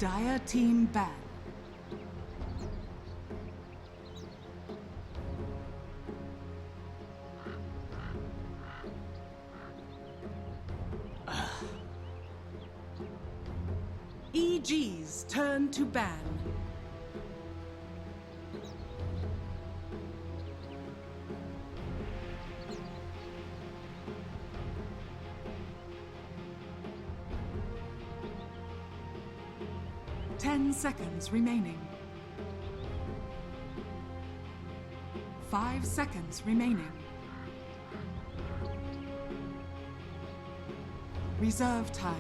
Dire team ban. EG's turn to ban. Ten seconds remaining. 5 seconds remaining. Reserve time.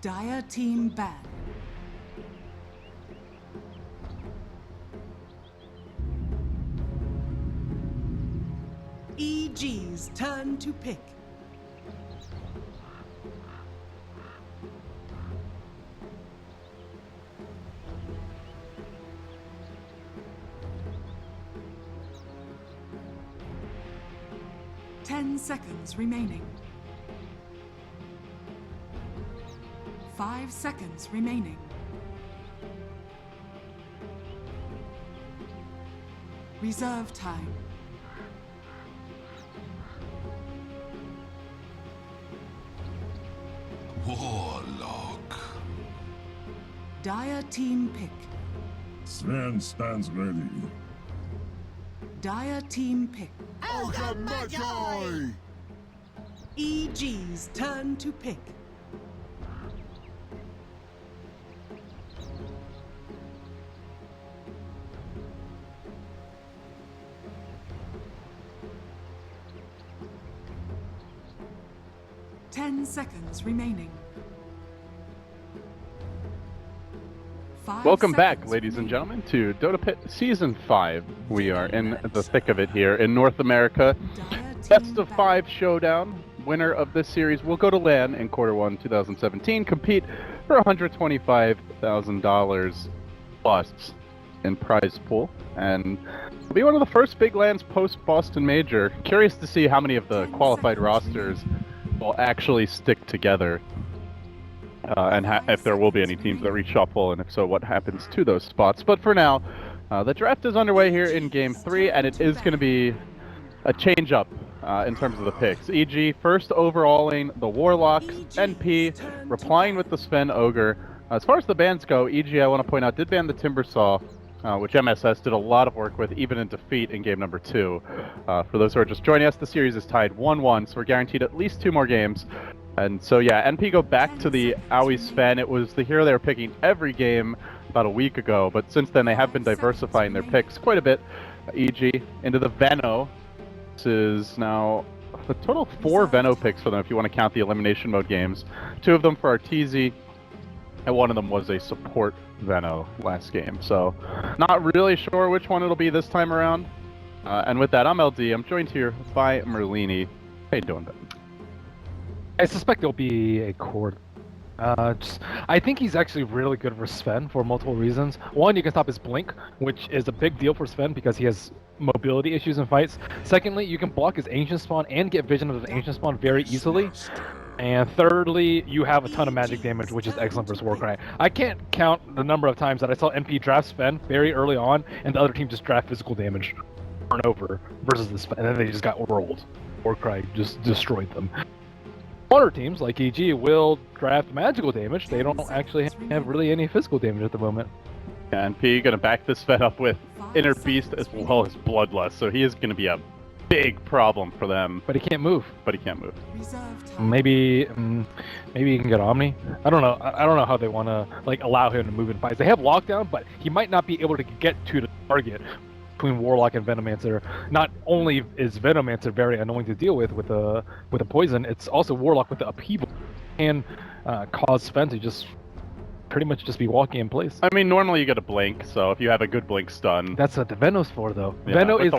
Dire team ban. EG's turn to pick. Ten seconds remaining. 5 seconds remaining. Reserve time. Warlock. Dire team pick. Sven stands ready. Dire team pick. Ogre Magi! EG's turn to pick. Ten seconds remaining. Welcome back, ladies and gentlemen, to Dota Pit Season 5. We are in the thick of it here in North America. Best of 5 showdown. Winner of this series will go to LAN in Q1 2017, compete for $125,000 plus in prize pool, and will be one of the first big LANs post-Boston Major. Curious to see how many of the qualified rosters will actually stick together. And if there will be any teams that reshuffle, and if so, what happens to those spots. But for now, the draft is underway here in Game 3, and it is going to be a change-up in terms of the picks. E.g., first overalling the Warlock, NP, replying with the Sven Ogre. As far as the bans go, E.g., I want to point out, did ban the Timbersaw, which MSS did a lot of work with, even in defeat in Game number 2. For those who are just joining us, the series is tied 1-1, so we're guaranteed at least 2 more games. And so, yeah, NP go back to the Aoi Sven. It was the hero they were picking every game about a week ago, but since then they have been diversifying their picks quite a bit. E.g., into the Veno. This is now a total of 4 Veno picks for them if you want to count the elimination mode games. 2 of them for Arteezy, and 1 of them was a support Veno last game. So, not really sure which one it'll be this time around. And with that, I'm LD. I'm joined here by Merlini. How you doing, Ben? I suspect it'll be a cord. I think he's actually really good for Sven for multiple reasons. One, you can stop his blink, which is a big deal for Sven because he has mobility issues in fights. Secondly, you can block his ancient spawn and get vision of his ancient spawn very easily. And thirdly, you have a ton of magic damage, which is excellent for Warcry. I can't count the number of times that I saw NP draft Sven very early on, and the other team just draft physical damage over and over versus the Sven, and then they just got rolled. Warcry just destroyed them. Other teams, like EG, will draft magical damage. They don't actually have really any physical damage at the moment. Yeah, NP going to back this Sven up with Inner Beast as well as Bloodlust, so he is going to be a big problem for them. But he can't move. Maybe he can get Omni. I don't know. I don't know how they want to allow him to move in fights. They have lockdown, but he might not be able to get to the target between Warlock and Venomancer. Not only is Venomancer very annoying to deal with a poison, it's also Warlock with the upheaval and cause Sven to just pretty much just be walking in place. I mean, normally you get a blink, so if you have a good blink stun. That's what the Veno's for, though. Yeah, Veno is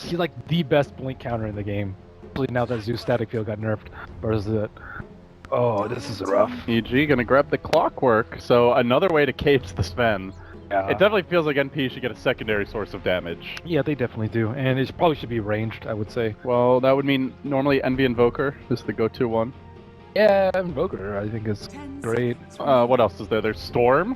he's like the best blink counter in the game. Especially now that Zeus Static Field got nerfed. Versus it. Oh, this is rough. EG gonna grab the Clockwork, so another way to cage the Sven. Yeah. It definitely feels like NP should get a secondary source of damage. Yeah, they definitely do, and it probably should be ranged, I would say. Well, that would mean normally Envy Invoker is the go-to one. Yeah, Invoker, I think is 10 great. seconds remaining. What else is there? There's Storm.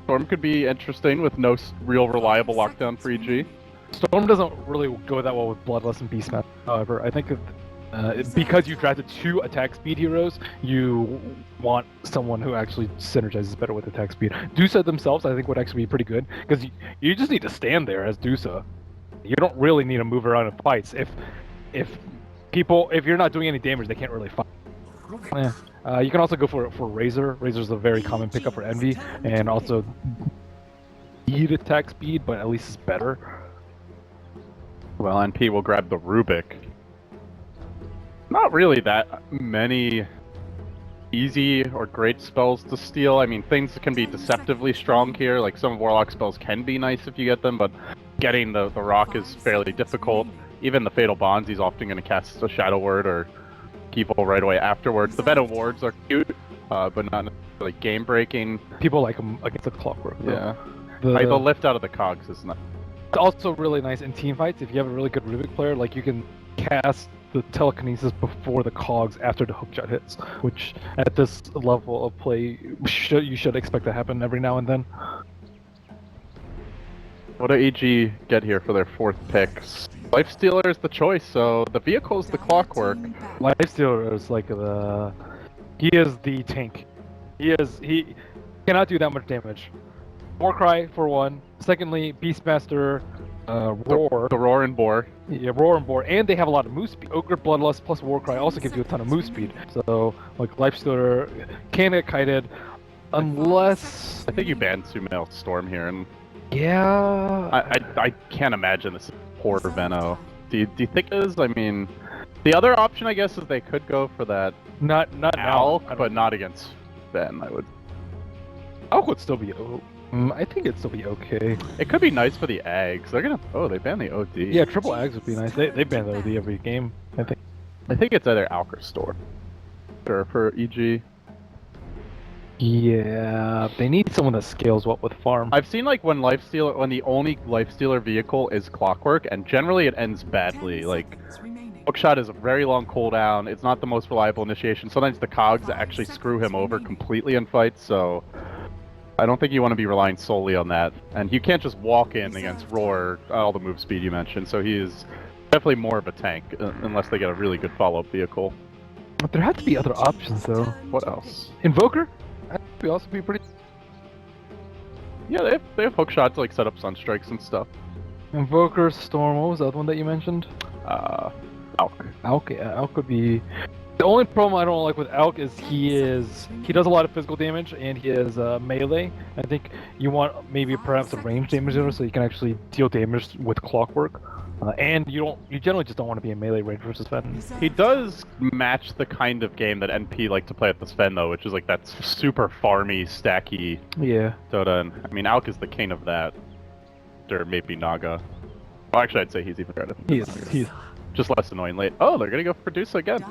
Storm could be interesting with no real reliable lockdown for EG. Storm doesn't really go that well with Bloodlust and Beastmaster. However, I think because you drafted 2 attack speed heroes, you want someone who actually synergizes better with attack speed. Dusa themselves, I think, would actually be pretty good because you just need to stand there as Dusa. You don't really need to move around in fights. If you're not doing any damage, they can't really fight. Yeah. You can also go for Razor. Razor's a very common pickup for Envy, and also need attack speed, but at least it's better. Well, NP will grab the Rubik. Not really that many easy or great spells to steal. I mean, things can be deceptively strong here. Like some Warlock spells can be nice if you get them, but getting the Rock is fairly difficult. Even the Fatal Bonds, he's often going to cast a Shadow Word or Keeple right away afterwards. The Venom Wards are cute, but not necessarily game-breaking. People like them against the Clockwork, though. Yeah. The The lift out of the cogs is not. It's also really nice in team fights if you have a really good Rubik player. Like you can cast the telekinesis before the cogs after the hookshot hits, which at this level of play you should expect to happen every now and then. What do EG get here for their 4th picks? Lifestealer is the choice, so the vehicle is the Clockwork. Lifestealer is like he is the tank. He cannot do that much damage. Warcry for one. Secondly, Beastmaster, Roar. The Roar and Boar. Yeah, Roar and Boar, and they have a lot of move speed. Ogre, Bloodlust plus Warcry also gives you a ton of move speed. So, like, Lifestealer can get kited, unless... I think you banned Sumail Storm here, and Yeah... I can't imagine this is poor Venno. Do you think it is? I mean, the other option, I guess, is they could go for that Not Alk, now. but not against Ben, I would. Alk would still be... I think it'd still be okay. It could be nice for the Ags. They're gonna... Oh, they banned the OD. Yeah, triple Ags would be nice. They ban the OD every game, I think. I think it's either Alk or Storm. Or for EG. Yeah, they need someone that scales well with farm. I've seen like when the only Lifestealer vehicle is Clockwork, and generally it ends badly. Like, Hookshot is a very long cooldown. It's not the most reliable initiation. Sometimes the cogs actually screw him over completely in fights, so I don't think you want to be relying solely on that. And you can't just walk in against Roar, all the move speed you mentioned, so he is definitely more of a tank, unless they get a really good follow-up vehicle. But there have to be other options, though. What else? Invoker? That would also be pretty... Yeah, they have Hookshot to like set up Sunstrikes and stuff. Invoker, Storm, what was the other one that you mentioned? Alk. Alk, yeah, Alk would be... The only problem I don't like with Alk is he does a lot of physical damage and he is melee. I think you want maybe perhaps a range damage so you can actually deal damage with Clockwork. And you generally just don't want to be in melee range versus Sven. He does match the kind of game that NP like to play at the Sven though, which is like that super farmy, stacky Yeah. Dota. And I mean, Alk is the king of that. Or maybe Naga. Well, actually, I'd say he's even better. He's Just less annoying late. Oh, they're gonna go for Deuce again.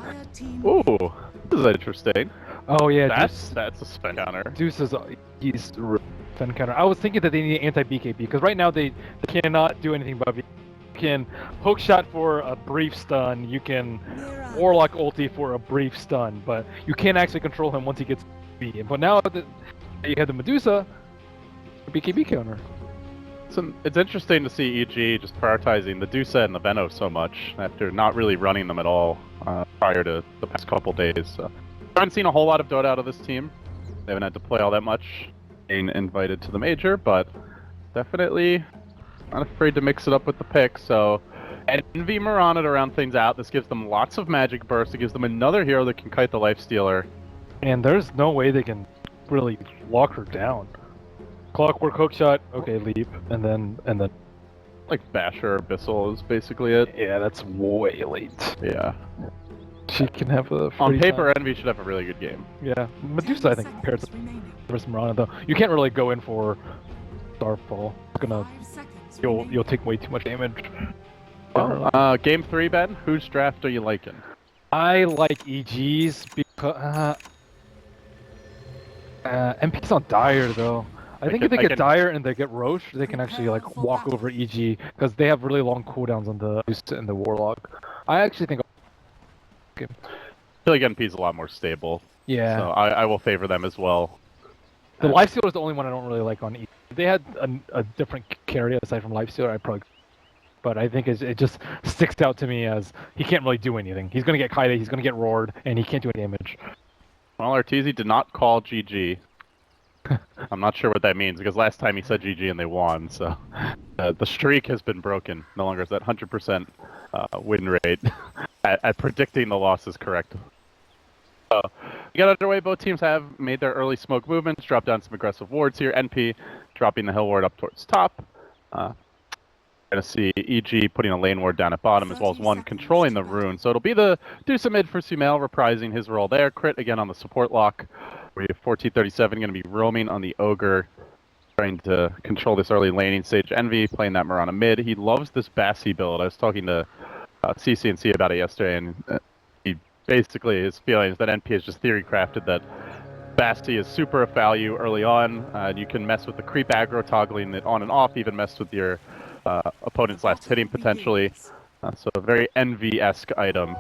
Ooh, this is interesting. Oh yeah, That's a Sven counter. Deuce is he's Sven counter. I was thinking that they need anti-BKB because right now they cannot do anything but you can hookshot for a brief stun, you can Warlock ulti for a brief stun, but you can't actually control him once he gets B. But now that you have the Medusa, BKB counter. So it's interesting to see EG just prioritizing the Dusa and the Venno so much after not really running them at all prior to the past couple days. So, I haven't seen a whole lot of Dota out of this team. They haven't had to play all that much, being invited to the major, but definitely not afraid to mix it up with the pick. So Envy Mirana to round things out. This gives them lots of magic burst. It gives them another hero that can kite the Lifestealer. And there's no way they can really lock her down. Clockwork hookshot, okay, leap, and then Like Basher or Abyssal is basically it. yeah, that's way late. Yeah. She can have a free On paper, time. Envy should have a really good game. Yeah, Medusa I think compared to versus Mirana though, you can't really go in for Starfall. It's gonna you'll take way too much damage. Well, game 3, Ben. Whose draft are you liking? I like EG's because MP's on Dire though. I think if they get Dire and they get Roche, they can actually like walk over EG because they have really long cooldowns on the Boost and the Warlock. I actually think. I feel like NP is a lot more stable. Yeah. So I will favor them as well. The Lifestealer is the only one I don't really like on EG. If they had a different carry aside from Lifestealer, I'd probably. But I think it just sticks out to me as he can't really do anything. He's going to get Kaide, he's going to get roared, and he can't do any damage. Well, Arteezy did not call GG. I'm not sure what that means, because last time he said GG and they won, so... the streak has been broken. No longer is that 100% win rate at predicting the losses correct. We got underway. Both teams have made their early smoke movements, dropped down some aggressive wards here. NP dropping the hill ward up towards top. Going to see EG putting a lane ward down at bottom, as well as one controlling the rune. So it'll be the Deuce mid for Sumail reprising his role there. Crit again on the support lock. We have 1437 going to be roaming on the Ogre, trying to control this early laning stage. Envy playing that Mirana mid. He loves this Bassi build. I was talking to CC&C about it yesterday, and he basically, his feeling is that NP has just theory crafted that Bassi is super value early on. You can mess with the creep aggro, toggling it on and off, even mess with your opponent's last hitting potentially. So a very Envy-esque item.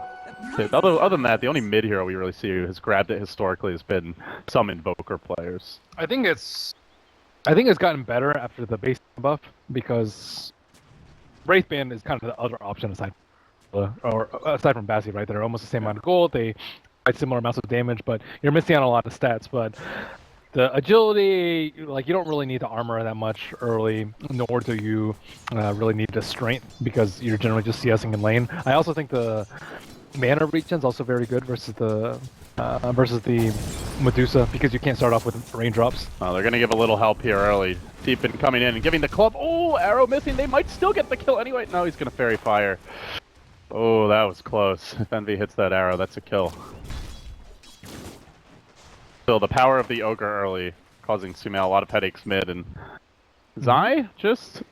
Other than that, the only mid hero we really see who has grabbed it historically has been some Invoker players. I think it's gotten better after the base buff because Wraithband is kind of the other option aside from Bassi, right? They're almost the same amount of gold. They fight similar amounts of damage, but you're missing out on a lot of stats. But the agility, like, you don't really need the armor that much early, nor do you really need the strength because you're generally just CSing in lane. I also think the mana regen is also very good versus the Medusa because you can't start off with raindrops. Oh, they're gonna give a little help here early. Deep in coming in and giving the club. Oh, arrow missing. They might still get the kill anyway. No, he's gonna fairy fire. Oh, that was close. If Envy hits that arrow, that's a kill. Still, the power of the Ogre early, causing Sumail a lot of headaches mid, and Zai just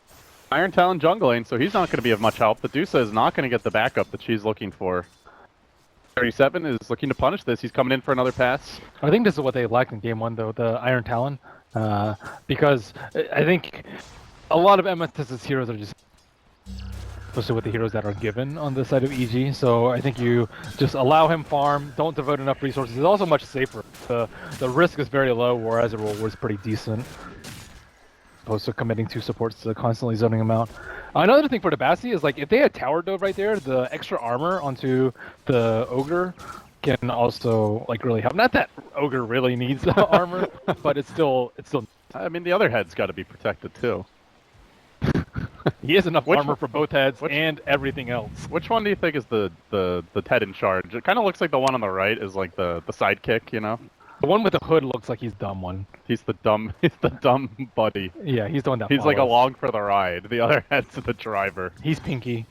Iron Talon jungling, so he's not going to be of much help. The Medusa is not going to get the backup that she's looking for. 37 is looking to punish this. He's coming in for another pass. I think this is what they lacked in game one, though, the Iron Talon, because I think a lot of MSS's heroes are just, especially with the heroes that are given on the side of EG, so I think you just allow him farm, don't devote enough resources. It's also much safer. The risk is very low, whereas the reward is pretty decent. Opposed to committing 2 supports to constantly zoning them out. Another thing for the Bassi is, like, if they had Tower Dove right there, the extra armor onto the Ogre can also, like, really help. Not that Ogre really needs armor, but it's still. I mean, the other head's got to be protected too. He has enough armor for both heads and everything else. Which one do you think is the head in charge? It kind of looks like the one on the right is like the sidekick, you know? The one with the hood looks like he's dumb one. He's the dumb buddy. Yeah, he's the one that He's follows. like along for the ride. The other head's the driver. He's Pinky.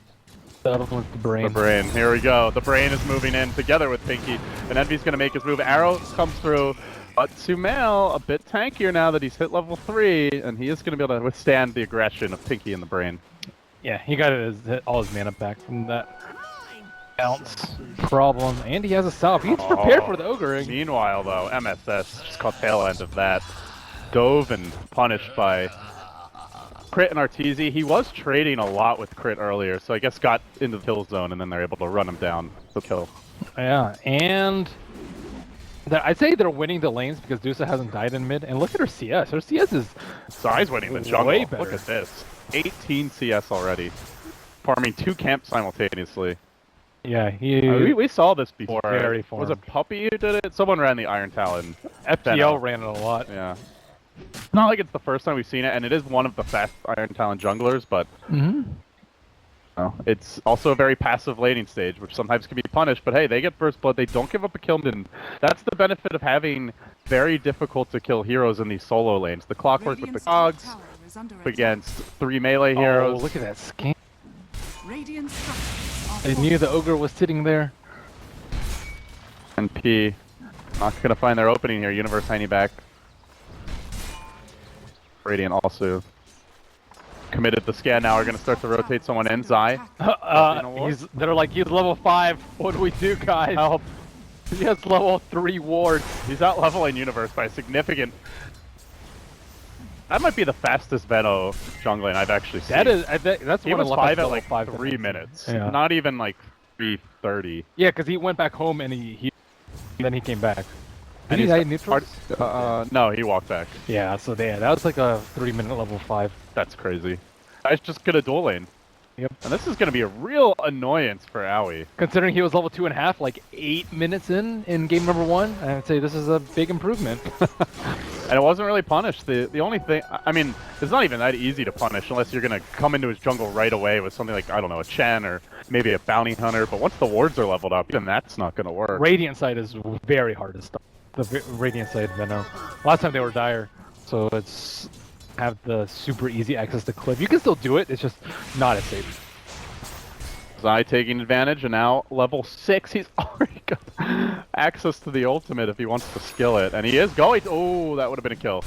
The other one's the brain. The brain. Here we go. The brain is moving in together with Pinky. And Envy's going to make his move. Arrow comes through. But Sumail, a bit tankier now that he's hit level 3. And he is going to be able to withstand the aggression of Pinky and the brain. Yeah, he got all his mana back from that bounce problem. And he has a salve. He's prepared for the Ogre. Meanwhile, though, MSS just caught tail end of that. Dove and punished by Crit and Arteezy. He was trading a lot with Crit earlier, so I guess got into the kill zone, and then they're able to run him down to kill. Yeah, and I'd say they're winning the lanes because Dusa hasn't died in mid. And look at her CS. Her CS is Zai's winning the jungle. way better. Look at this. 18 CS already. Farming 2 camps simultaneously. Yeah, we saw this before. Very was it Puppy who did it? Someone ran the Iron Talon. FTL ran it a lot. Yeah. It's not like it's the first time we've seen it, and it is one of the fast Iron Talon junglers, but it's also a very passive laning stage, which sometimes can be punished, but hey, they get burst blood, they don't give up a kill, and that's the benefit of having very difficult to kill heroes in these solo lanes. The Clockwork with the cogs against 3 melee heroes. Oh, look at that scan. Radiant I knew the Ogre was sitting there. And P, not gonna find their opening here. Universe Tiny back. Radiant also committed the scan. Now we're gonna start to rotate someone in. Zai. They're like, he's level 5. What do we do, guys? Help. He has level 3 wards. He's out leveling Universe by a significant That might be the fastest Veno jungling I've actually seen. That is, that's He one was of 5 at level like 5 3 minutes. Yeah. Not even like 3:30. Yeah, because he went back home and then he came back. And Did he he's die neutrals? no, he walked back. Yeah, so yeah, that was like a 3-minute level 5. That's crazy. I just get a dual lane. Yep. And this is going to be a real annoyance for Owie. Considering he was level 2.5, like 8 minutes in game number 1, I'd say this is a big improvement. And it wasn't really punished. The only thing, I mean, it's not even that easy to punish unless you're going to come into his jungle right away with something like, I don't know, a Chen or maybe a bounty hunter. But once the wards are leveled up, even that's not going to work. Radiant side is very hard to stop. The Radiant side Veno. Last time they were dire, so it's have the super easy access to cliff. You can still do it, it's just not as safe. Zai taking advantage, and now level 6, he's already got access to the ultimate if he wants to skill it. And he is going to, oh, that would have been a kill.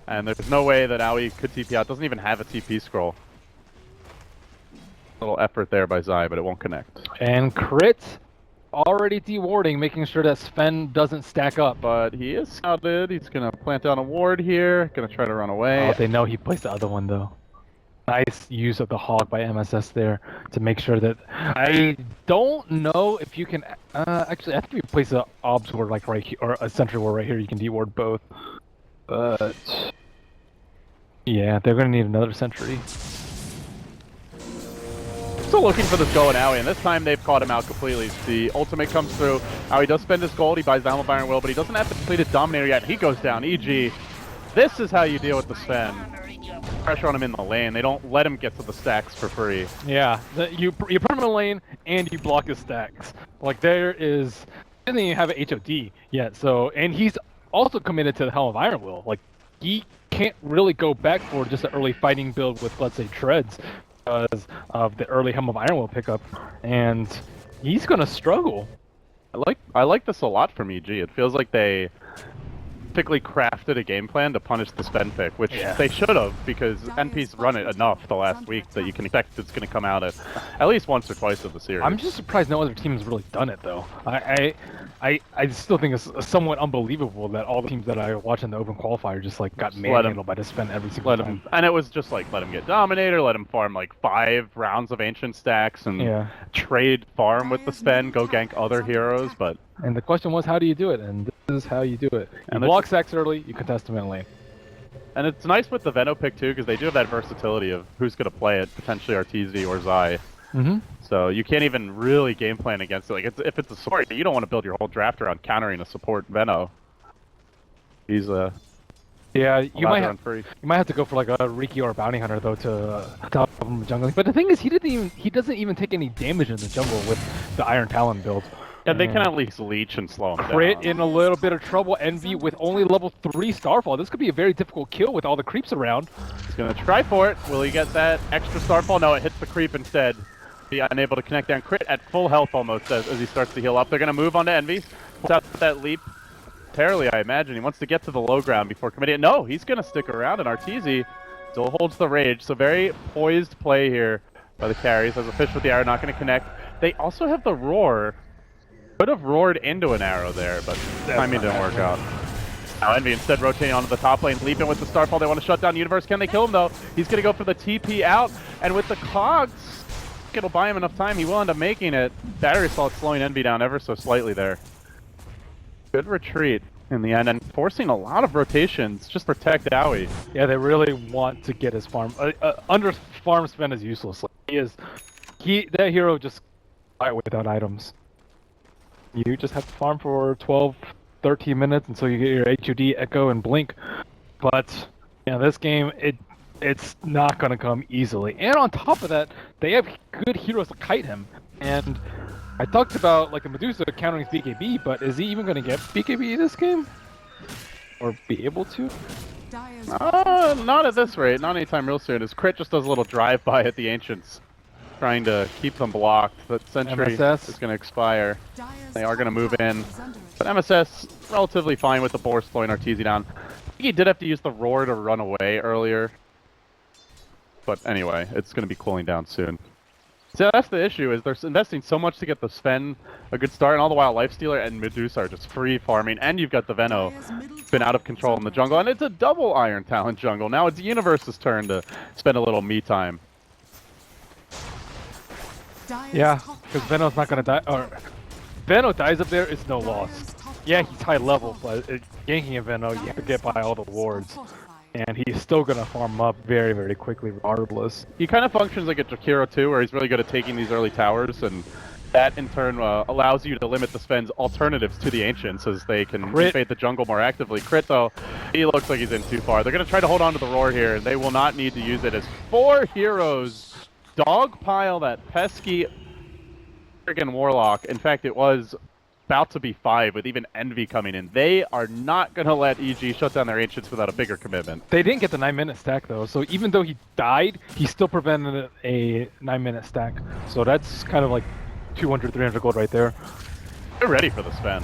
And there's no way that Owie could TP out, doesn't even have a TP scroll. Little effort there by Zai, but it won't connect. And crit already dewarding, making sure that Sven doesn't stack up. But he is scouted, he's gonna plant down a ward here, gonna try to run away. Oh, they know he placed the other one though. Nice use of the hog by MSS there to make sure that I don't know if you can actually I think if you place a obs ward like right here or a sentry ward right here you can deward both. But yeah, they're gonna need another sentry. Still looking for this go in Owie, and this time they've caught him out completely. The ultimate comes through. Owie does spend his gold, he buys Down of Iron Will, but he doesn't have the completed Dominator yet. He goes down, EG. This is how you deal with the Sven. Pressure on him in the lane. They don't let him get to the stacks for free. Yeah, you put him in the lane and you block his stacks. Like there is, he doesn't even have an HOD yet. So and he's also committed to the Helm of Iron Will. Like he can't really go back for just an early fighting build with let's say treads because of the early Helm of Iron Will pickup, and he's gonna struggle. I like this a lot from EG. It feels like they typically crafted a game plan to punish the Sven pick, which they should have, because NP's run it enough the last week that you can expect it's going to come out at least once or twice of the series. I'm just surprised no other team has really done it though. I still think it's somewhat unbelievable that all the teams that I watch in the open qualifier just like got manhandled by the Sven every single time. And it was just like, let him get Dominator, let him farm like 5 rounds of Ancient stacks, and trade farm with the Sven, go gank other heroes, but... And the question was, how do you do it? And this is how you do it. You block stacks early, you contest them in lane. And it's nice with the Veno pick too, because they do have that versatility of who's going to play it, potentially RTZ or Zai. So you can't even really game plan against it. Like if it's a support, you don't want to build your whole draft around countering a support Veno. He's a you might have to go for like a Riki or a Bounty Hunter though to top him jungling. But the thing is, he doesn't even take any damage in the jungle with the Iron Talon build. Yeah, they can at least leech and slow him down. Crit in a little bit of trouble. Envy with only level 3 Starfall. This could be a very difficult kill with all the creeps around. He's gonna try for it. Will he get that extra Starfall? No, it hits the creep instead. Be unable to connect down. Crit at full health almost as he starts to heal up. They're gonna move on to Envy. Puts out that leap. Terribly, I imagine. He wants to get to the low ground before committing it. No, he's gonna stick around, and Arteezy still holds the rage. So very poised play here by the carries. As a fish with the arrow, not gonna connect. They also have the roar. Could have roared into an arrow there, but timing didn't work out. Now Envy instead rotating onto the top lane, leaping with the Starfall. They want to shut down Universe. Can they kill him though? He's going to go for the TP out, and with the cogs, it'll buy him enough time. He will end up making it. Battery Assault slowing Envy down ever so slightly there. Good retreat in the end, and forcing a lot of rotations just to protect Owie. Yeah, they really want to get his farm. Under farm Sven is useless. Like, that hero just fight without items. You just have to farm for 12, 13 minutes until you get your HUD, Echo, and Blink. But, you know, this game, it's not going to come easily. And on top of that, they have good heroes to kite him. And I talked about, like, the Medusa countering BKB, but is he even going to get BKB this game? Or be able to? Not at this rate. Not anytime real soon. His crit just does a little drive-by at the Ancients, trying to keep them blocked. That Sentry MSS is going to expire. They are going to move in. But MSS, relatively fine with the Boar slowing Arteezy down. I think he did have to use the Roar to run away earlier. But anyway, it's going to be cooling down soon. So that's the issue, is they're investing so much to get the Sven a good start, and all the while Lifestealer and Medusa are just free farming, and you've got the Veno been out of control in the jungle, and it's a double Iron Talent jungle. Now it's Universe's turn to spend a little me time. Yeah, because Veno's not gonna die. Or Veno dies up there, it's no loss. Yeah, he's high level, but ganking a Veno, you have to get by all the wards. And he's still gonna farm up very, very quickly regardless. He kind of functions like a Jakiro too, where he's really good at taking these early towers, and that in turn allows you to limit the Sven's alternatives to the Ancients as they can invade the jungle more actively. Crit though, he looks like he's in too far. They're gonna try to hold on to the Roar here, and they will not need to use it as 4 heroes dogpile that pesky friggin' Warlock. In fact, it was about to be 5 with even Envy coming in. They are not going to let EG shut down their Ancients without a bigger commitment. They didn't get the 9-minute stack though, so even though he died, he still prevented a 9-minute stack. So that's kind of like 200, 300 gold right there. They're ready for the Sven.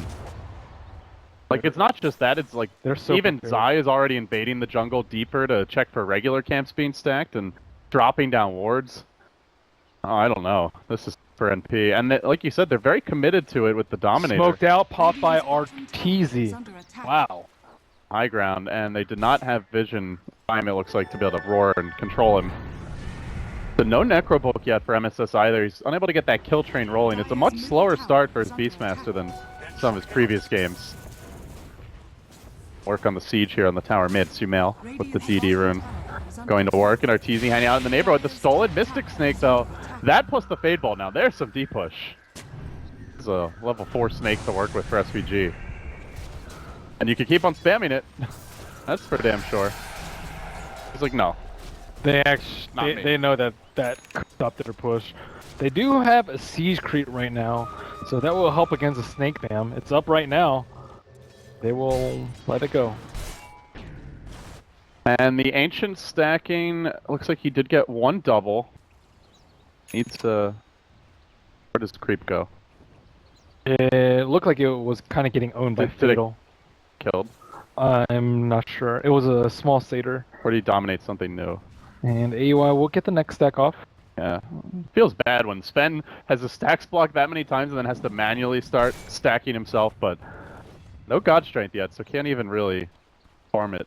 Like, it's not just that, it's like They're so even prepared. Zai is already invading the jungle deeper to check for regular camps being stacked and dropping down wards. Oh, I don't know. This is for NP. And like you said, they're very committed to it with the Dominator. Smoked out, popped by Arteezy. Wow. High ground, and they did not have vision time, it looks like, to be able to roar and control him. So no Necrobook yet for MSS either. He's unable to get that kill train rolling. It's a much slower start for his Beastmaster than some of his previous games. Work on the siege here on the tower mid, Sumail with the DD rune. Going to work, and Arteezy hanging out in the neighborhood. The stolen Mystic Snake though, that plus the Fade Ball now, there's some D-push. This is a level 4 snake to work with for SVG. And you can keep on spamming it. That's for damn sure. He's like, no. They actually, they know that stopped their push. They do have a siege creep right now, so that will help against the snake dam. It's up right now. They will let it go. And the Ancient stacking, looks like he did get 1 double. Needs to... Where does the creep go? It looked like it was kind of getting owned by Did it Fatal. Killed. I'm not sure. It was a small satyr. Or did he dominate something new? And AUI will get the next stack off. Yeah. Feels bad when Sven has the stacks blocked that many times and then has to manually start stacking himself, but no God Strength yet, so can't even really farm it.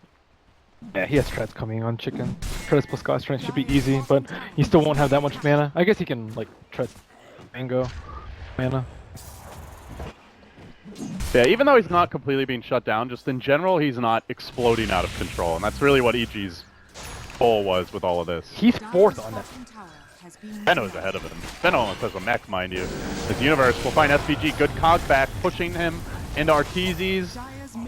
Yeah, he has treads coming on chicken. Treads plus God Strength should be easy, but he still won't have that much mana. I guess he can, like, tread mango mana. Yeah, even though he's not completely being shut down, just in general, he's not exploding out of control, and that's really what EG's goal was with all of this. He's 4th on that. Veno's ahead of him. Veno almost has a mech, mind you. His Universe will find SVG good cog back, pushing him into Arteezy's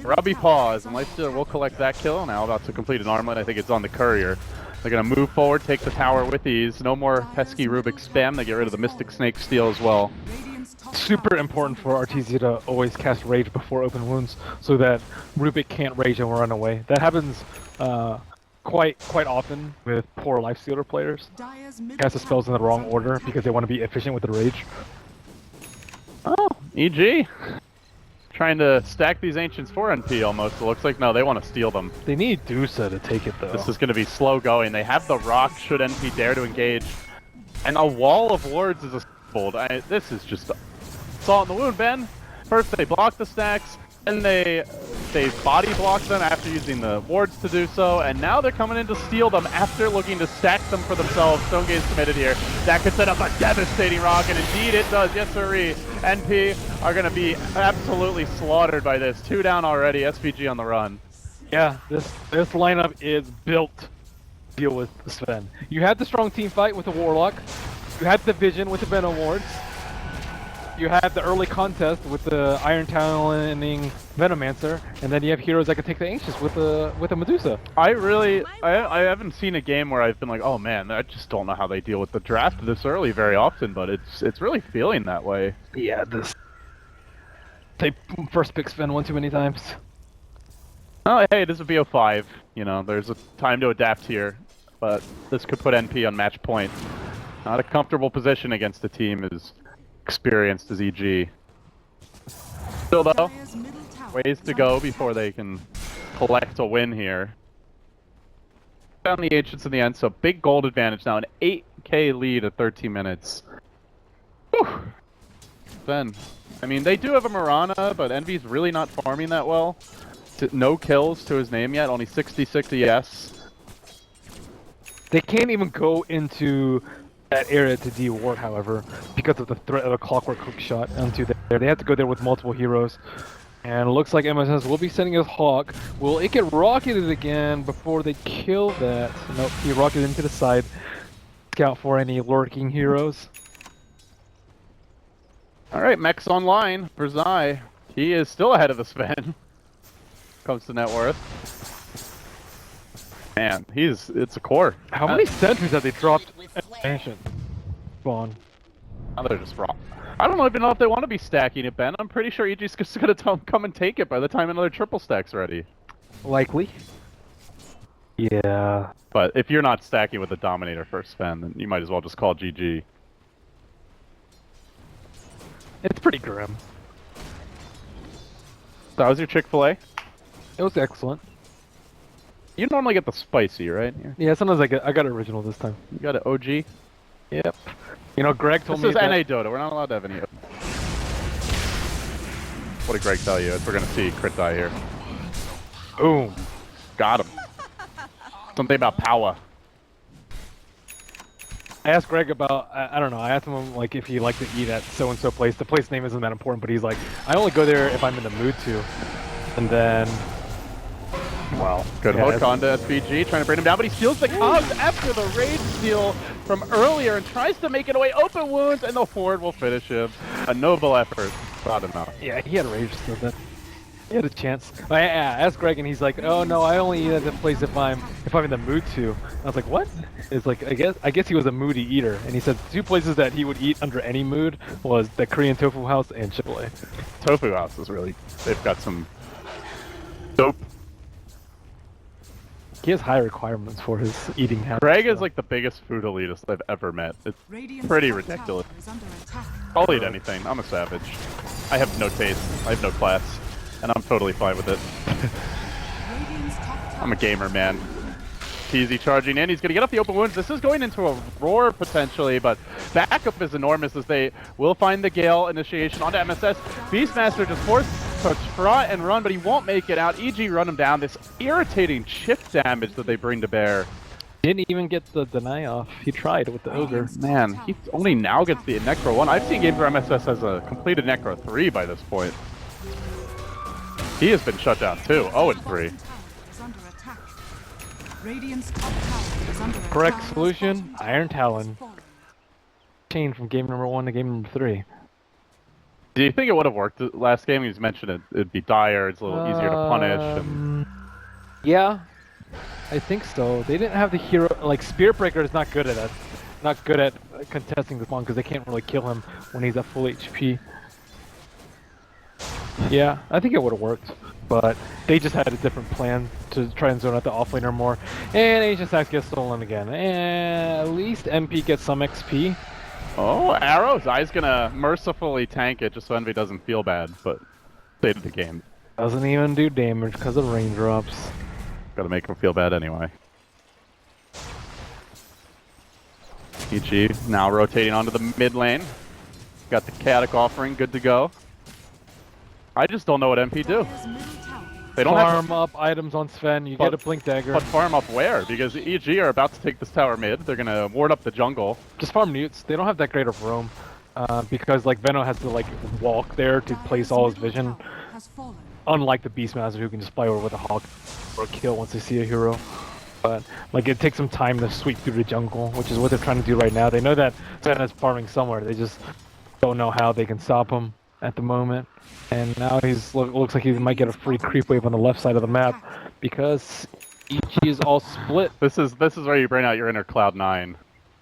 Rubby Paws, and Lifestealer will collect that kill. Now about to complete an armlet, I think it's on the Courier. They're going to move forward, take the tower with ease. No more pesky Rubik spam. They get rid of the Mystic Snake steal as well. Super important for Arteezy to always cast Rage before open wounds, so that Rubik can't rage and run away. That happens quite often with poor Lifestealer players. Cast the spells in the wrong order because they want to be efficient with the rage. Oh, EG. Trying to stack these Ancients for NP almost. It looks like, no, they want to steal them. They need Dusa to take it though. This is going to be slow going. They have the rock should NP dare to engage. And a wall of wards is a bold. This is just salt in the wound, Ben. First they block the stacks, and they body block them after using the wards to do so, and now they're coming in to steal them after looking to stack them for themselves. Stonegate's committed here. That could set up a devastating rock, and indeed it does. Yes, sirree. NP are going to be absolutely slaughtered by this. 2 down already. SVG on the run. Yeah, this lineup is built to deal with Sven. You had the strong team fight with the Warlock. You had the vision with the Venom wards. You have the early contest with the Iron Talenting Venomancer, and then you have heroes that can take the Ancients with a Medusa. I haven't seen a game where I've been like, oh man, I just don't know how they deal with the draft this early very often, but it's really feeling that way. Yeah, they first pick Sven one too many times. Oh, hey, it is a bo5. You know, there's a time to adapt here, but this could put NP on match point. Not a comfortable position against a team as experienced as EG. Still though, ways to go before they can collect a win here. Down the ancients in the end, so big gold advantage now, an 8k lead at 13 minutes. Whew. Then, I mean, they do have a Mirana, but Envy's really not farming that well. No kills to his name yet, only 66 ES. They can't even go into that area to de-ward, however, because of the threat of a clockwork hook shot onto there. They have to go there with multiple heroes. And it looks like MSS will be sending his Hawk. Will it get rocketed again before they kill that? Nope, he rocketed into the side. Scout for any lurking heroes. Alright, Mech's online for Zai. He is still ahead of the Sven. Comes to net worth. Man, it's a core. How many sentries have they dropped at Mansion? Spawn. Now they're just raw. I don't even know if they want to be stacking it, Ben. I'm pretty sure EG's just gonna tell them come and take it by the time another triple stack's ready. Likely. Yeah. But if you're not stacking with the Dominator first Sven, then you might as well just call GG. It's pretty grim. So how's your Chick-fil-A? It was excellent. You normally get the spicy, right? Yeah, sometimes I got original this time. You got an OG? Yep. You know, Greg told me This is that... NA Dota. We're not allowed to have any. What did Greg tell you? We're gonna see crit die here. Boom. Got him. Something about power. I asked Greg about, I don't know, I asked him like if he liked to eat at so-and-so place. The place name isn't that important, but he's like, I only go there if I'm in the mood to. And then... Wow. Good hook onto SVG, trying to bring him down, but he steals the cogs after the rage steal from earlier and tries to make it away. Open wounds, and the forward will finish him. A noble effort. Brought him out. Yeah, he had a rage steal then. He had a chance. I asked Greg and he's like, oh no, I only eat at the place if I'm in the mood to. I was like, what? It's like, I guess he was a moody eater. And he said 2 places that he would eat under any mood was the Korean Tofu House and Chick-fil-A. Tofu House is really, they've got some dope. He has high requirements for his eating habits. Greg is like the biggest food elitist I've ever met. It's pretty ridiculous. I'll eat anything. I'm a savage. I have no taste. I have no class. And I'm totally fine with it. I'm a gamer, man. TZ charging in. He's going to get off the open wounds. This is going into a roar, potentially, but backup is enormous as they will find the Gale initiation onto MSS. Beastmaster just forced to try and run, but he won't make it out. EG run him down. This irritating chip damage that they bring to bear. Didn't even get the deny off. He tried with the Ogre. Man, he only now gets the Necro 1. I've seen games where MSS has a completed Necro 3 by this point. He has been shut down too. 0-3. Correct solution, Iron Talon. Change from game number 1 to game number 3. Do you think it would have worked last game? He's mentioned it'd be dire, it's a little easier to punish. And... Yeah, I think so. They didn't have the hero, like Spear Breaker is not good at that. Not good at contesting the spawn because they can't really kill him when he's at full HP. Yeah, I think it would have worked, but they just had a different plan to try and zone out the offlaner more. And Ancient Stacks gets stolen again. And at least MP gets some XP. Oh, arrow! Zai's gonna mercifully tank it just so Envy doesn't feel bad, but state of the game. Doesn't even do damage because of raindrops. Gotta make him feel bad anyway. EG now rotating onto the mid lane. Got the chaotic offering, good to go. I just don't know what MP do. They don't farm up items on Sven, you get a Blink Dagger. But farm up where? Because EG are about to take this tower mid. They're gonna ward up the jungle. Just farm newts. They don't have that great of roam. Because like Venno has to like walk there to place all his vision. Unlike the Beastmaster who can just fly over with a Hawk or a kill once they see a hero. But like it takes some time to sweep through the jungle, which is what they're trying to do right now. They know that Sven is farming somewhere. They just don't know how they can stop him at the moment. And now he's looks like he might get a free creep wave on the left side of the map because EG is all split. This is where you bring out your inner Cloud9.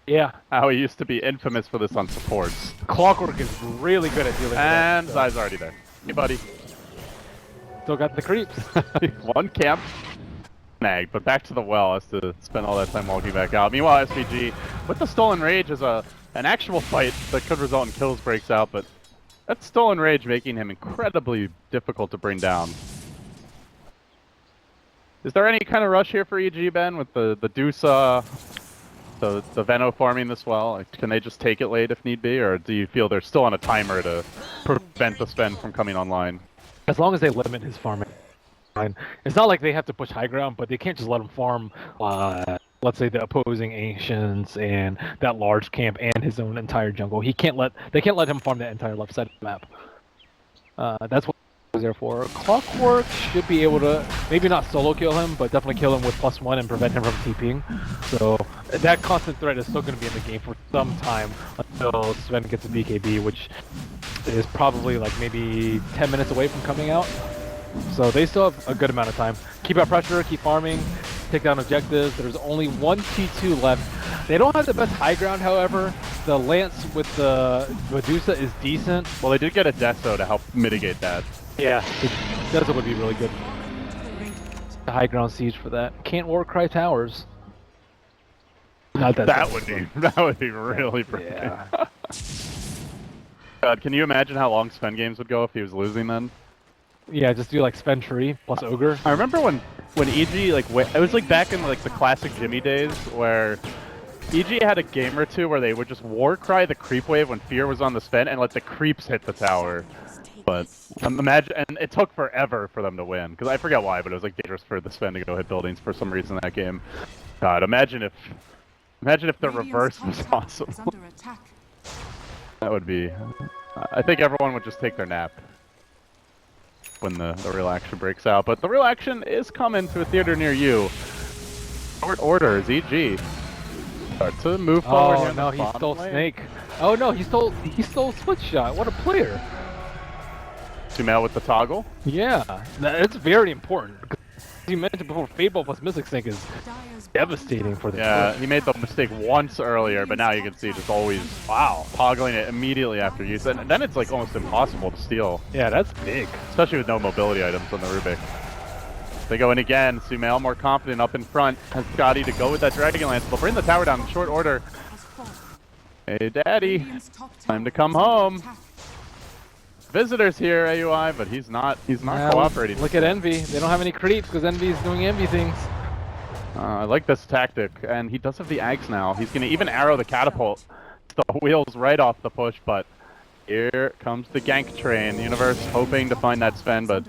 Yeah. How he used to be infamous for this on supports. Clockwork is really good at dealing with that. And Zai's already there. Hey buddy. Still got the creeps. One camp. Nag, but back to the well has to spend all that time walking back out. Meanwhile, SVG with the Stolen Rage is an actual fight that could result in kills breaks out, but that Stolen Rage making him incredibly difficult to bring down. Is there any kind of rush here for EG, Ben, with the Dusa, the Veno farming this well? Like, can they just take it late if need be, or do you feel they're still on a timer to prevent the spend from coming online? As long as they limit his farming. It's not like they have to push high ground, but they can't just let him farm, let's say, the opposing ancients and that large camp and his own entire jungle. They can't let him farm that entire left side of the map. That's what I was there for. Clockwork should be able to, maybe not solo kill him, but definitely kill him with +1 and prevent him from TPing. So that constant threat is still going to be in the game for some time until Sven gets a BKB, which is probably like maybe 10 minutes away from coming out. So they still have a good amount of time. Keep up pressure, keep farming, take down objectives. There's only one T2 left. They don't have the best high ground, however. The Lance with the Medusa is decent. Well, they did get a Deso to help mitigate that. Yeah, Deso would be really good. The high ground siege for that. Can't Warcry towers. Not that. That would be really broken. Yeah. God, can you imagine how long Sven games would go if he was losing then? Yeah, just do like Sven Tree plus Ogre. I remember when EG, like, it was like back in like the classic Jimmy days where EG had a game or two where they would just Warcry the creep wave when Fear was on the Sven and let the creeps hit the tower. But imagine, and it took forever for them to win, because I forget why, but it was like dangerous for the Sven to go hit buildings for some reason in that game. God, imagine if the reverse was possible. That would be, I think everyone would just take their nap when the real action breaks out. But the real action is coming to a theater near you. Short orders, EG. Start to move forward. Oh no, he stole Snake. Oh no, he stole Split Shot. What a player. Sumail with the toggle. Yeah, it's very important. Because as you mentioned before, Fable plus Mystic Snake is devastating for the he made the mistake once earlier, but now you can see just always, wow, toggling it immediately after use. And then it's like almost impossible to steal. Yeah, that's big. Especially with no mobility items on the Rubik. They go in again. Sumail more confident up in front. Has Scotty to go with that Dragon Lance. They'll bring the tower down in short order. Hey, Daddy. Time to come home. Visitors here, AUI, but he's not cooperating. Look at Envy. They don't have any creeps because Envy's doing Envy things. I like this tactic, and he does have the Ags now. He's going to even arrow the catapult. The wheels right off the push, but here comes the gank train. The Universe hoping to find that Sven, but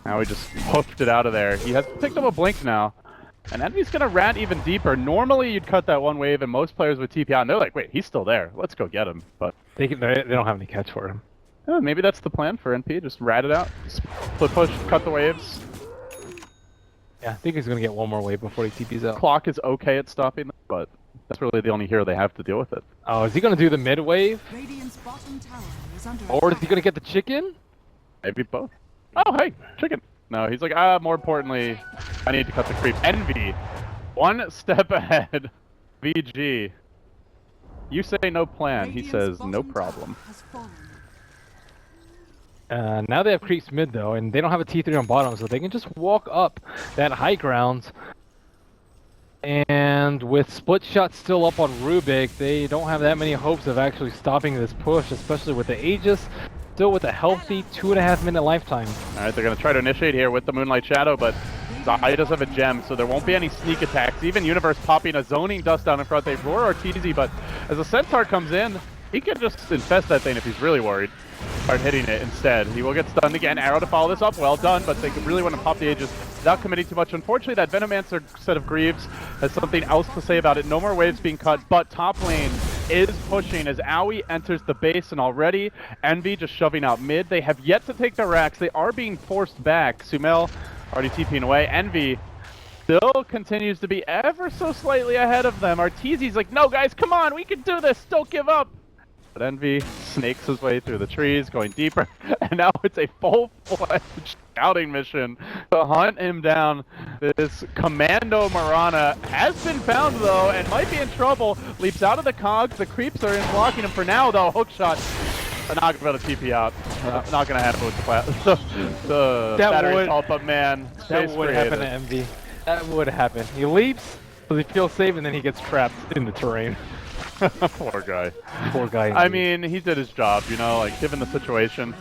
now he just hoofed it out of there. He has picked up a blink now, and Envy's going to rat even deeper. Normally, you'd cut that one wave, and most players would TP out, and they're like, wait, he's still there. Let's go get him. But they don't have any catch for him. Maybe that's the plan for NP. Just rat it out. Split push, cut the waves. Yeah, I think he's going to get one more wave before he TP's out. Clock is okay at stopping them, but that's really the only hero they have to deal with it. Oh, is he going to do the mid wave? Or is he going to get the chicken? Maybe both. Oh, hey, chicken. No, he's like, more importantly, I need to cut the creep. Envy, one step ahead. VG. You say no plan, he says no problem. Now they have creeps mid though, and they don't have a T3 on bottom, so they can just walk up that high ground. And with Split Shot still up on Rubik, they don't have that many hopes of actually stopping this push, especially with the Aegis still with a healthy 2.5 minute lifetime. Alright, they're going to try to initiate here with the Moonlight Shadow, but Zai does have a gem, so there won't be any sneak attacks. Even Universe popping a zoning dust down in front. They roar Arteezy, but as a Centaur comes in, he can just infest that thing if he's really worried. Start hitting it instead. He will get stunned again. Arrow to follow this up. Well done, but they really want to pop the Aegis without committing too much. Unfortunately, that Venomancer set of Greaves has something else to say about it. No more waves being cut, but top lane is pushing as Aoi enters the base, and already Envy just shoving out mid. They have yet to take their racks. They are being forced back. Sumail already TPing away. Envy still continues to be ever so slightly ahead of them. Arteezy's like, no guys, come on, we can do this. Don't give up. But Envy snakes his way through the trees, going deeper, and now it's a full-fledged scouting mission to hunt him down. This Commando Marana has been found, though, and might be in trouble. Leaps out of the cogs. The creeps are in blocking him for now, though. Hookshot. They're not going to be able to TP out. Not going to happen with the battery assault, but man, that would happen to Envy. That would happen. He leaps, so he feels safe, and then he gets trapped in the terrain. Poor guy. Poor guy. I mean, he did his job, you know, like, given the situation.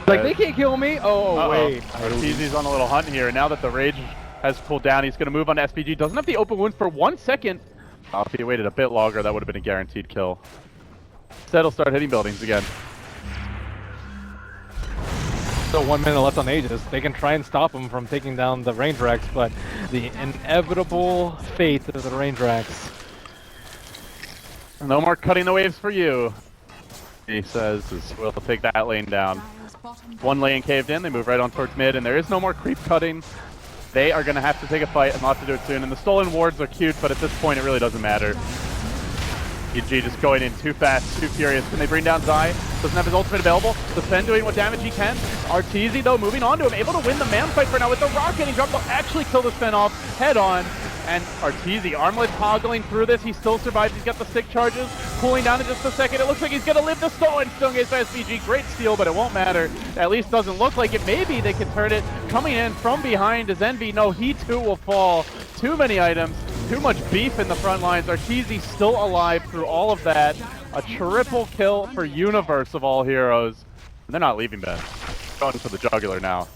Like, they can't kill me? Oh, wait. Arteezy's on a little hunt here, and now that the Rage has pulled down. He's going to move on to SPG. Doesn't have the open wound for 1 second. If he waited a bit longer, that would have been a guaranteed kill. Instead, he'll start hitting buildings again. Still 1 minute left on Aegis. They can try and stop him from taking down the range racks, but the inevitable fate of the range racks. No more cutting the waves for you, he says, as we'll take that lane down. Dire's bottom One lane caved in, they move right on towards mid, and there is no more creep cutting. They are going to have to take a fight, and they'll have to do it soon. And the stolen wards are cute, but at this point it really doesn't matter. EG just going in too fast, too furious. Can they bring down Zai? Doesn't have his ultimate available. The Sven doing what damage he can. Arteezy, though, moving on to him, able to win the man fight for now with the rocket. He dropped will actually kill the Sven off head on. And Arteezy, armlet toggling through this. He still survives. He's got the stick charges. Cooling down in just a second. It looks like he's going to live the stolen stone against SVG. Great steal, but it won't matter. At least doesn't look like it. Maybe they can turn it. Coming in from behind is Envy. No, he too will fall. Too many items. Too much beef in the front lines. Arteezy still alive through all of that. A triple kill for Universe of all heroes. And they're not leaving Ben. Going for the jugular now.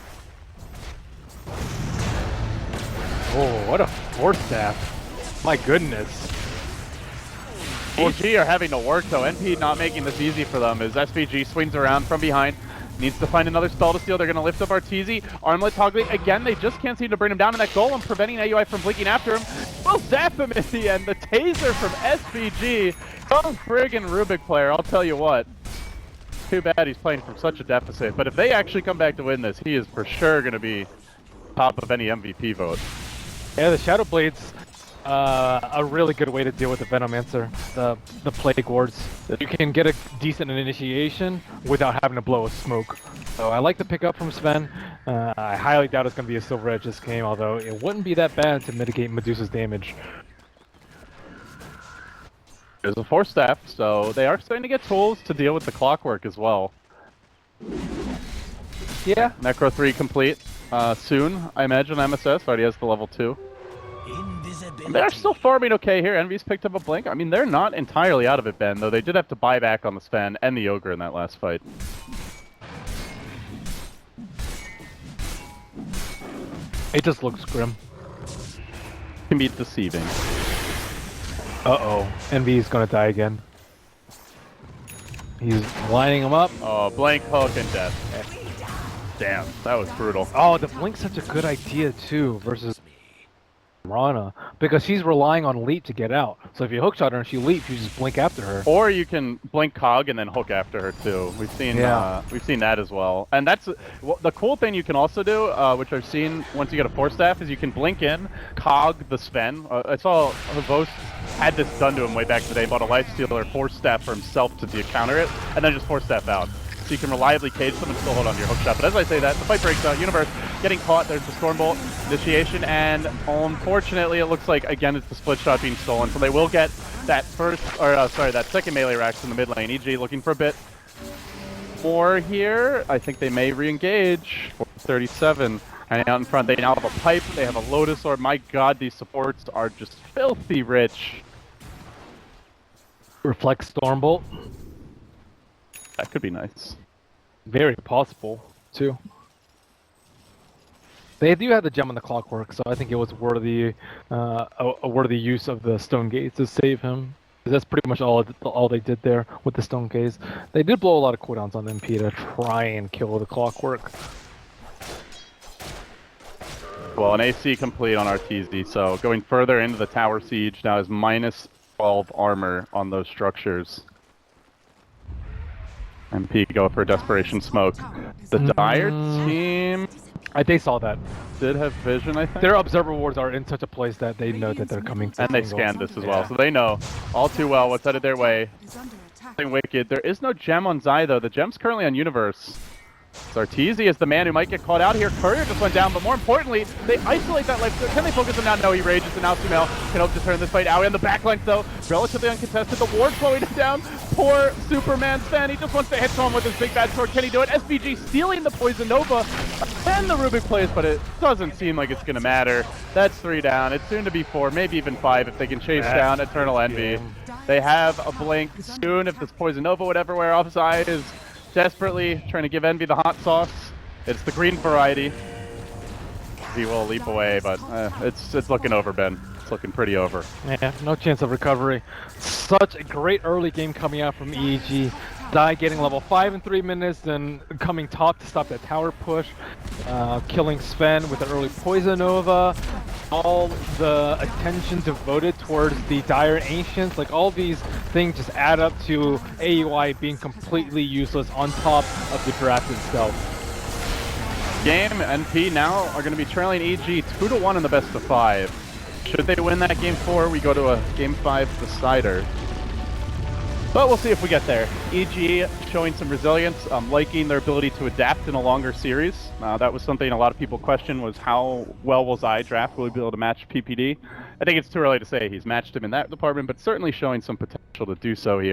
Oh, what a force staff. My goodness. EG are having to work though. NP not making this easy for them as SVG swings around from behind. Needs to find another spell to steal. They're going to lift up Arteezy. Armlet toggling again. They just can't seem to bring him down. And that golem preventing AUI from blinking after him. Will zap him in the end. The taser from SVG. Some friggin' Rubik player, I'll tell you what. Too bad he's playing from such a deficit. But if they actually come back to win this, he is for sure going to be top of any MVP vote. Yeah, the Shadow Blades, a really good way to deal with the Venomancer, the Plague Wards. You can get a decent initiation without having to blow a smoke. So I like the pickup from Sven. I highly doubt it's going to be a Silver Edge this game, although it wouldn't be that bad to mitigate Medusa's damage. There's a Force Staff, so they are starting to get tools to deal with the clockwork as well. Yeah. Necro 3 complete soon, I imagine. MSS already has the level 2. They're still farming okay here. Envy's picked up a blink. I mean, they're not entirely out of it, Ben, though they did have to buy back on the Sven and the Ogre in that last fight. It just looks grim. Can be deceiving. Uh-oh. Envy's gonna die again. He's lining him up. Oh, blank hook and death. Damn, that was brutal. Oh, the blink's such a good idea, too, versus Rana, because she's relying on leap to get out. So if you hookshot her and she leaps, you just blink after her. Or you can blink cog and then hook after her too. We've seen that as well. And that's the cool thing you can also do, which I've seen once you get a Force Staff, is you can blink in, cog the Sven. I saw Havos had this done to him way back today. Bought a Lifestealer Force Staff for himself to counter it, and then just Force Staff out. So you can reliably cage them and still hold on to your hook shot. But as I say that, the fight breaks out. Universe getting caught. There's the Stormbolt initiation, and unfortunately, it looks like again it's the split shot being stolen. So they will get that that second melee racks in the mid lane. EG looking for a bit more here. I think they may re-engage. 37 hanging out in front. They now have a pipe. They have a Lotus Orb. My God, these supports are just filthy rich. Reflect Stormbolt. That could be nice. Very possible, too. They do have the gem on the clockwork, so I think it was worthy, a worthy use of the Stone Gaze to save him. That's pretty much all they did there with the Stone Gaze. They did blow a lot of cooldowns on MP to try and kill the clockwork. Well, an AC complete on Arteezy, so going further into the tower siege now is minus 12 armor on those structures. MP go for a desperation smoke. The Dire team They saw that. did have vision, I think. Their observer wards are in such a place that they know that they're coming. And they scanned this as well, so they know all too well what's headed their way. is under attack. Something wicked. There is no gem on Zai though. The gem's currently on Universe. So Arteezy is the man who might get caught out here. Courier just went down, but more importantly, they isolate that life. Can they focus him now? No, he rages, and now Sumail can hope to turn this fight out. On the back length, though, relatively uncontested. The ward slowing him down. Poor Superman Sven. He just wants to hit someone with his big bad sword. Can he do it? SVG stealing the Poison Nova and the Rubik plays, but it doesn't seem like it's going to matter. That's 3 down. It's soon to be 4, maybe even 5 if they can chase down Eternal Envy. They have a blink soon if this Poison Nova would ever wear off. Zai is desperately trying to give Envy the hot sauce. It's the green variety. he will leap away, but it's looking over, Ben. It's looking pretty over. Yeah, no chance of recovery. Such a great early game coming out from EEG. Dai getting level 5 in 3 minutes, then coming top to stop that tower push, killing Sven with an early Poison Nova. All the attention devoted towards the Dire Ancients, like all these things just add up to AUI being completely useless on top of the draft itself. Game, NP now are going to be trailing EG 2-1 in the best of 5. Should they win that game 4, we go to a game 5 decider. But we'll see if we get there. EG showing some resilience, liking their ability to adapt in a longer series. That was something a lot of people questioned, was how well will Zai draft? Will he be able to match PPD? I think it's too early to say he's matched him in that department, but certainly showing some potential to do so here.